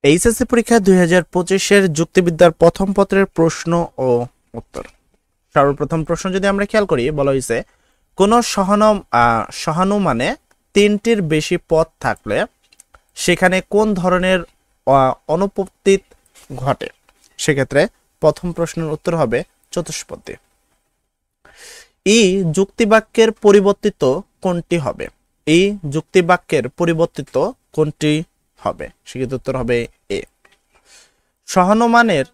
HSC পরীক্ষা 2025-এর যুক্তিবিদ্যার প্রথম পত্রের প্রশ্ন ও উত্তর। সর্বপ্রথম প্রশ্ন যদি আমরা খেয়াল করি, বলা হয়েছে কোন সহানুমানে তিনটির বেশি পদ থাকলে সেখানে কোন ধরনের অনুপস্থিত ঘটে। সেক্ষেত্রে প্রথম প্রশ্নের উত্তর হবে চতুষ্পদী। ই যুক্তিবাক্যের পরিবর্তিত কোনটি হবে? এই যুক্তিবাক্যের পরিবর্তিত কোনটি হবে? সেক্ষেত্রে উত্তর হবে এ। সহানুমানের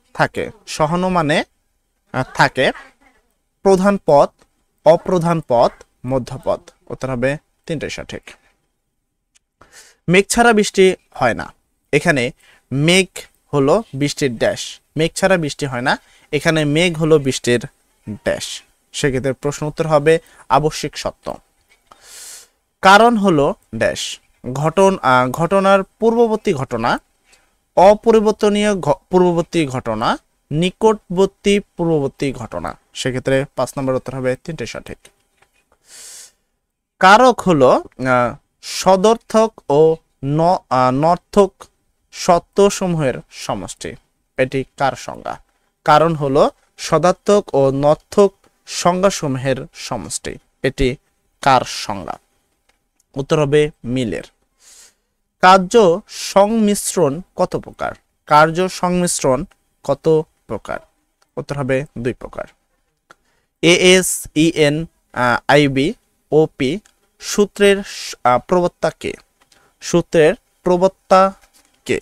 থাকে প্রধান পদ, অপ্রধান পদ, মধ্যপদ। উত্তর হবে তিনটাই সঠিক। মেঘ ছাড়া বৃষ্টি হয় না, এখানে মেঘ হলো বৃষ্টির ড্যাশ। মেঘ ছাড়া বৃষ্টি হয় না, এখানে মেঘ হলো বৃষ্টির ড্যাশ। সেক্ষেত্রে প্রশ্ন উত্তর হবে আবশ্যিক সত্য। কারণ হলো ড্যাশ। ঘটনার পূর্ববর্তী ঘটনা, অপরিবর্তনীয় পূর্ববর্তী ঘটনা, নিকটবর্তী পূর্ববর্তী ঘটনা। সেক্ষেত্রে 5 নম্বর উত্তর হবে তিনটে সঠিক। কারক হলো সদর্থক ও নর্থক সত্যসমূহের সমষ্টি। এটি কার সংজ্ঞা? কারণ হলো সদার্থক ও নর্থক সংজ্ঞাসমূহের সমষ্টি। এটি কার সংজ্ঞা? উত্তর হবে মিলের। কার্য সংমিশ্রণ কত প্রকার? কার্য সংমিশ্রণ কত প্রকার? উত্তর হবে 2 প্রকার। ASEN IB OP সূত্রের প্রবক্তা কে? সূত্রের প্রবক্তা কে?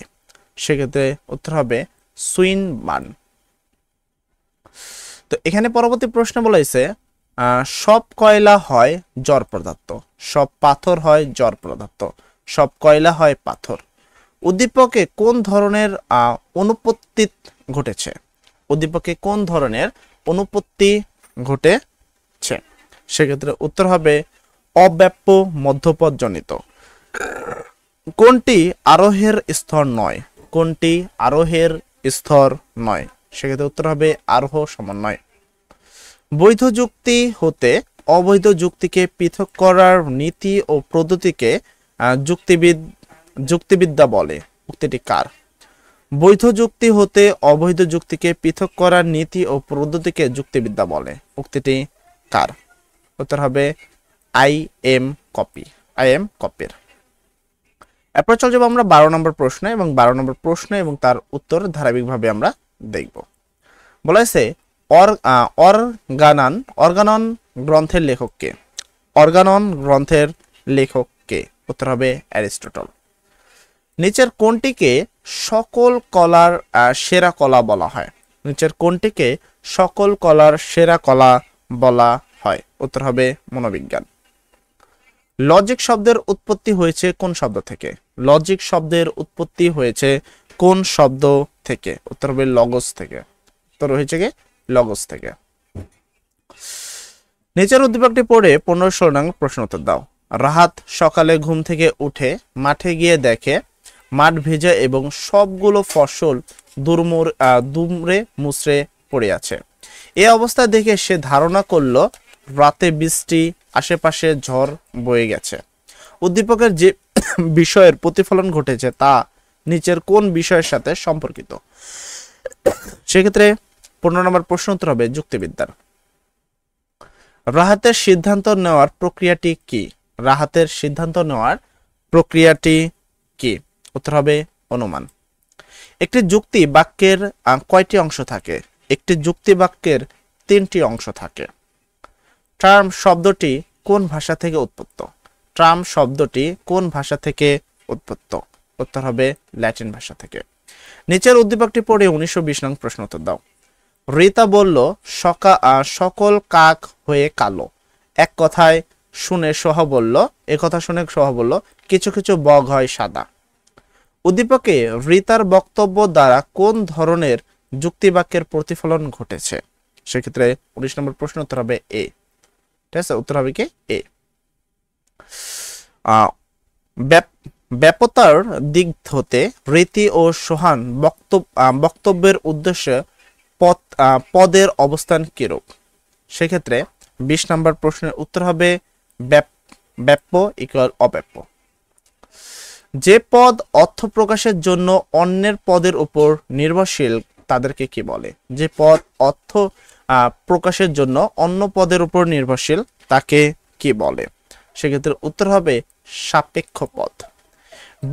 সেক্ষেত্রে উত্তর হবে সুইনবার্ন। তো এখানে পরবর্তী প্রশ্ন বলা হয়েছে সব কয়লা হয় জড় পদার্থ, সব পাথর হয় জড় পদার্থ, সব কয়লা হয় পাথর। উদ্দীপকে কোন ধরনের অনুপত্তি ঘটেছে? উদ্দীপকে কোন ধরনের অনুপত্তি ঘটেছে? সেক্ষেত্রে উত্তর হবে অব্যাপ্য মধ্যপদ জনিত। কোনটি আরোহের স্তর নয়? কোনটি আরোহের স্তর নয়? সেক্ষেত্রে উত্তর হবে আরোহ সমন্বয়। বৈধ যুক্তি হতে অবৈধ যুক্তিকে পৃথক করার নীতি ও পদ্ধতিকে যুক্তিবিদ্যা বলে। উক্তিটি কার? বৈধ যুক্তি হতে অবৈধ যুক্তিকে পৃথক করার নীতি ও পদ্ধতিকে যুক্তিবিদ্যা বলে। উক্তিটি কার? উত্তর হবে IM কপির। এরপর চলে যাবো আমরা 12 নম্বর প্রশ্ন এবং 12 নম্বর প্রশ্ন এবং তার উত্তর ধারাবাহিকভাবে আমরা দেখব। বলা হয়েছে অর্গানন গ্রন্থের লেখক কে? অর্গানন গ্রন্থের লেখক কে? উত্তর হবে অ্যারিস্টটল। নিচের কোনটিকে সকল কলার সেরা কলা বলা হয়? নিচের কোনটিকে সকল কলার সেরা কলা বলা হয়? উত্তর হবে মনোবিজ্ঞান। লজিক শব্দের উৎপত্তি হয়েছে কোন শব্দ থেকে? লজিক শব্দের উৎপত্তি হয়েছে কোন শব্দ থেকে? উত্তর হবে লগস থেকে। উত্তর হয়েছে কি লগস থেকে। নিচের উদ্দীপকটি পড়ে 15-16 নং প্রশ্ন উত্তর দাও। রাহাত সকালে ঘুম থেকে উঠে মাঠে গিয়ে দেখে মাঠ ভেজা এবং সবগুলো ফসল দুমড়ে মুচড়ে পড়ে আছে। এ অবস্থা দেখে সে ধারণা করলো রাতে বৃষ্টি, আশেপাশে ঝড় বয়ে গেছে। উদ্দীপকের যে বিষয়ের প্রতিফলন ঘটেছে তা নিচের কোন বিষয়ের সাথে সম্পর্কিত? সেক্ষেত্রে 15 নম্বর প্রশ্ন উত্তর হবে যুক্তিবিদ্যার। রাহাতের সিদ্ধান্ত নেওয়ার প্রক্রিয়াটি কি? রাহাতের সিদ্ধান্ত নেওয়ার প্রক্রিয়াটি কি? উত্তর হবে অনুমান। একটি যুক্তি বাক্যের কয়টি অংশ থাকে? একটি যুক্তি বাক্যের 3টি অংশ থাকে। টার্ম শব্দটি কোন ভাষা থেকে উৎপন্ন? টার্ম শব্দটি কোন ভাষা থেকে উৎপন্ন? উত্তর হবে ল্যাটিন ভাষা থেকে। নিচের উদ্দীপকটি পড়ে 19-20 নং প্রশ্ন উত্তর দাও। রীতা বলল সকল কাক হয়ে কালো। এক কথায় শুনে সোহা বলল, একথা শুনে সোহা বলল কিছু কিছু বগ হয় সাদা। উদ্দীপকে রীতার বক্তব্য দ্বারা কোন ধরনের যুক্তিবাক্যের প্রতিফলন ঘটেছে? সেক্ষেত্রে 19 নম্বর প্রশ্ন উত্তর হবে এ। ঠিক আছে, উত্তর হবে কি এ। ব্যাপতার দিক হতে রীতি ও সোহান বক্তব্যের উদ্দেশ্যে পদের অবস্থান কিরূপ? সেক্ষেত্রে 20 নম্বর প্রশ্নের উত্তর হবে ব্যাপ্য ইকুয়াল অব্যাপ্য। যে পদ অর্থ প্রকাশের জন্য অন্যের পদের উপর নির্ভরশীল তাদেরকে কি বলে? যে পদ অর্থ প্রকাশের জন্য অন্য পদের উপর নির্ভরশীল তাকে কি বলে? সেক্ষেত্রে উত্তর হবে সাপেক্ষ পদ।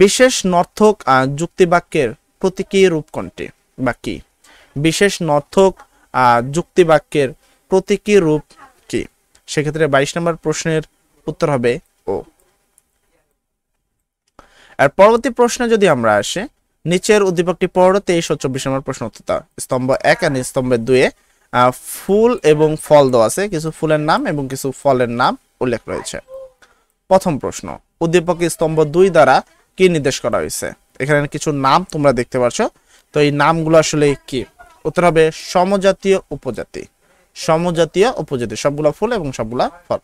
বিশেষ নর্থক যুক্তিবাক্যের প্রতীকী রূপ কোনটি বা কি? বিশেষ নর্থক যুক্তিবাক্যের প্রতীকী রূপ কি? সেক্ষেত্রে 22 নম্বর প্রশ্নের উত্তর হবে ও। আর পরবর্তী প্রশ্নে যদি আমরা আসি, নিচের উদ্দীপকটি পড়ো 23 ও 24 নম্বর প্রশ্ন উত্তর। স্তম্ভ 1 আর স্তম্ভ 2 এ ফুল এবং ফল দেওয়া আছে, কিছু ফুলের নাম এবং কিছু ফলের নাম উল্লেখ রয়েছে। প্রথম প্রশ্ন, উদ্দীপক স্তম্ভ 2 দ্বারা কি নির্দেশ করা হয়েছে? এখানে কিছু নাম তোমরা দেখতে পাচ্ছ, তো এই নামগুলো আসলে কি? উত্তর হবে সমজাতীয় উপজাতি। সমজাতীয় উপজাতি, সবগুলা ফুল এবং সবগুলা ফল।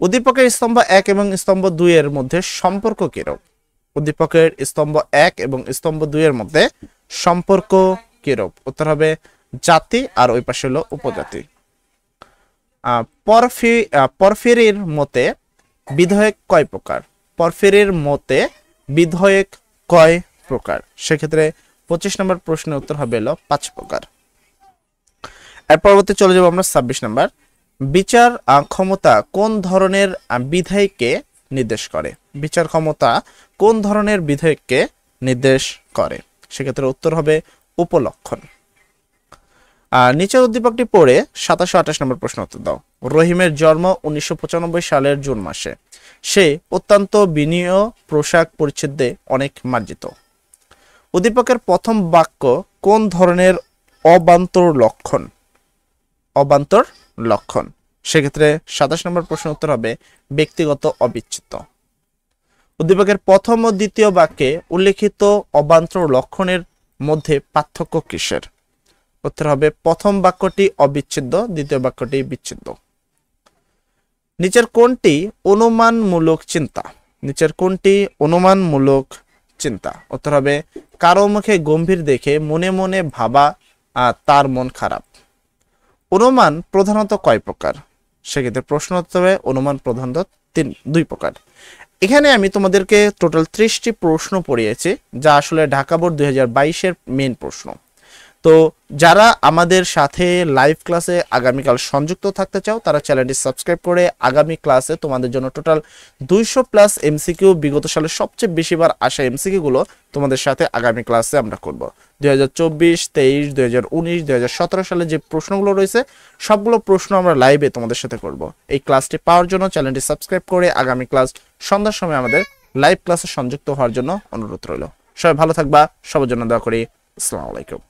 উদ্দীপকের স্তম্ভ 1 এবং স্তম্ভ 2 এর মধ্যে সম্পর্ক কিরূপ? উদ্দীপকের স্তম্ভ 1 এবং স্তম্ভ 2 এর মধ্যে সম্পর্ক কিরূপ? উত্তর হবে জাতি, আর ওই পাশে হলো উপজাতি। পরফিরির মতে বিধেয়ক কয় প্রকার? পরফিরির মতে বিধেয়ক কয় প্রকার? সেক্ষেত্রে 25 নম্বর প্রশ্নের উত্তর হবে 5 প্রকার। এর পরবর্তী চলে যাব আমরা 26 নম্বর। বিচার ক্ষমতা কোন ধরনের বিধেয়ককে নির্দেশ করে? বিচার ক্ষমতা কোন ধরনের বিধেয়ককে নির্দেশ করে? সেক্ষেত্রে উত্তর হবে উপলক্ষণ। নিচের উদ্দীপকটি পড়ে 27 ও 28 নম্বর প্রশ্ন উত্তর দাও। রহিমের জন্ম 1995 সালের জুন মাসে। সে অত্যন্ত বিনীয় পোশাক পরিচ্ছদে অনেক মার্জিত। উদ্দীপকের প্রথম বাক্য কোন ধরনের অবান্তর লক্ষণ? অবান্তর লক্ষণ। সেক্ষেত্রে 27 নম্বর প্রশ্ন উত্তর হবে ব্যক্তিগত অবিচ্ছেদ্য। উদ্দীপকের প্রথম ও দ্বিতীয় বাক্যে উল্লেখিত অবান্তর লক্ষণের মধ্যে পার্থক্য কিসের? উত্তর হবে প্রথম বাক্যটি অবিচ্ছেদ্য, দ্বিতীয় বাক্যটি বিচ্ছেদ্য। নিচের কোনটি অনুমানমূলক চিন্তা? নিচের কোনটি অনুমানমূলক চিন্তা? উত্তর হবে কারো মুখে গম্ভীর দেখে মনে মনে ভাবা তার মন খারাপ। অনুমান প্রধানত কয় প্রকার? সেক্ষেত্রে প্রশ্ন উত্তর হবে অনুমান প্রধানত 2 প্রকার। এখানে আমি তোমাদেরকে টোটাল 30টি প্রশ্ন পড়িয়েছি, যা আসলে ঢাকা বোর্ড 2022 এর মেইন প্রশ্ন। তো যারা আমাদের সাথে লাইভ ক্লাসে আগামীকাল সংযুক্ত থাকতে চাও, তারা চ্যানেলটি সাবস্ক্রাইব করে আগামী ক্লাসে তোমাদের জন্য টোটাল 200+ এমসিকিউ, বিগত সালে সবচেয়ে বেশিবার আসা এমসিকিউ গুলো তোমাদের সাথে আগামী ক্লাসে আমরা করব। 2024, 23, 2019, 2017 সালে যে প্রশ্নগুলো রয়েছে সবগুলো প্রশ্ন আমরা লাইভে তোমাদের সাথে করব। এই ক্লাসটি পাওয়ার জন্য চ্যানেলটি সাবস্ক্রাইব করে আগামী ক্লাস সন্ধ্যার সময় আমাদের লাইভ ক্লাসে সংযুক্ত হওয়ার জন্য অনুরোধ রইল। সবাই ভালো থাকবা, সবার জন্য দোয়া করি। আসসালামু আলাইকুম।